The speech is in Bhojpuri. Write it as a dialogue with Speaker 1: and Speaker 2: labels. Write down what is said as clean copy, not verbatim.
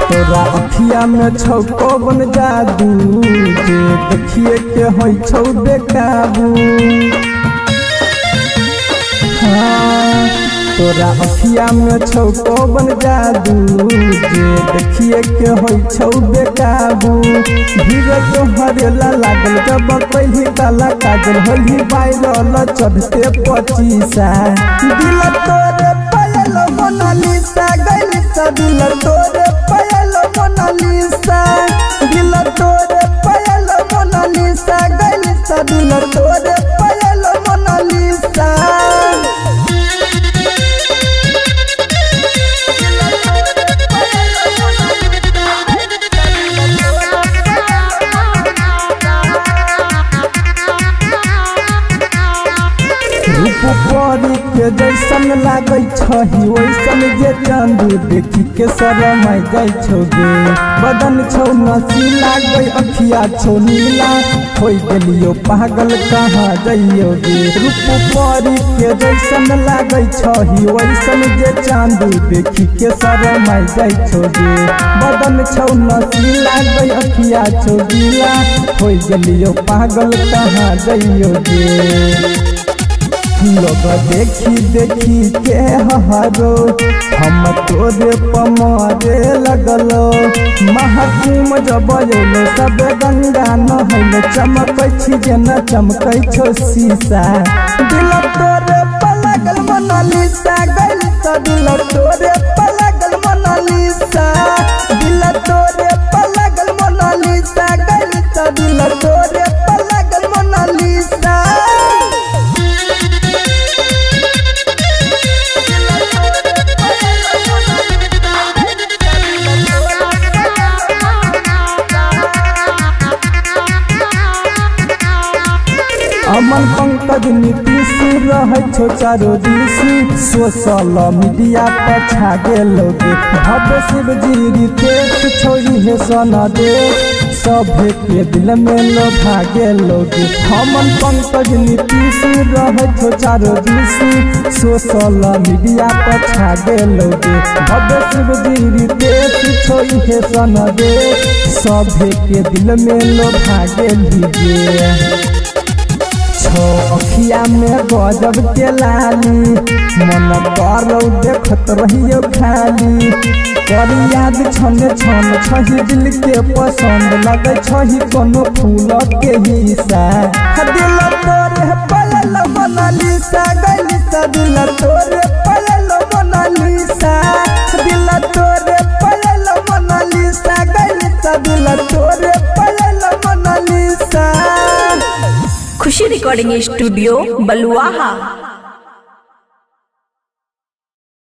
Speaker 1: तोरा अखिया में छौ कौन जादू जे देखिए के होई छौ बेकाबू। हाँ तोरा अखिया में छौ कौन जादू जे देखिए के होई छौ बेकाबू। धीरे तोहरे लागल जब पहली काला काजल होली वायरल चढ़ते 25। दिल तोरे पायल मोनालिसा गइल सा दिल तोरे पायल मोनालिसा दिल तोरे पायल मोनालिसा गइल सा दिल तोरे पायल मोनालिसा। रूपरी के जैसन लागै छही वैसन जे चांदी देखी के शरमाई जाइ छोगे। बदन छौ नशीला गई अखिया छौ नीला होई गेलियो पागल कहाँ जाइयोगे। रूपरी के जैसन लागै छही वैसन जे चांदी देखी के शरमाई जाइ छोगे। बदन छौ नशीला गई अखिया छौ नीला होई गेलियो पागल कहाँ जाइयोगे। लोग देखी देखी के हरो हम तोरे पमारे लगलो। महाकुम जब बजलो सब गंगा नहलो चमकै छी जेना चमकै छो शीशा। दिल तोरे पलगल मोनालिसा गइल सा दिल तोरे पलगल मोनालिसा दिल तोरे पलगल मोनालिसा गइल सा दिल तोरे पलगल मोनालिसा। अमन पंकज नीतीश रहे छो चारो दिस सोशल मीडिया पर छा गेलोगे। भव्य शिवजी रितेश छोड़ी है सना दे सभे के दिल में लोभा गेलोगे। अमन पंकज नीतीश रहे छो चारो दिस सोशल मीडिया पर छा गेलोगे। भव्य शिवजी रितेश छोड़ी है सना दे सभे के दिल में लोभा गेलिए। अखिया में गजब के लाली मन करो देखत रहियो खाली। कर याद छने छन छही दिल के पसंद लगे छही कोनो फूल के हिस्सा। दिल तोरे पायल मोनालिसा गइल सा दिल तोरे पायल मोनालिसा दिल तोरे पायल मोनालिसा गइल सा दिल तोरे पायल मोनालिसा।
Speaker 2: खुशी रिकॉर्डिंग स्टूडियो बलुआहा।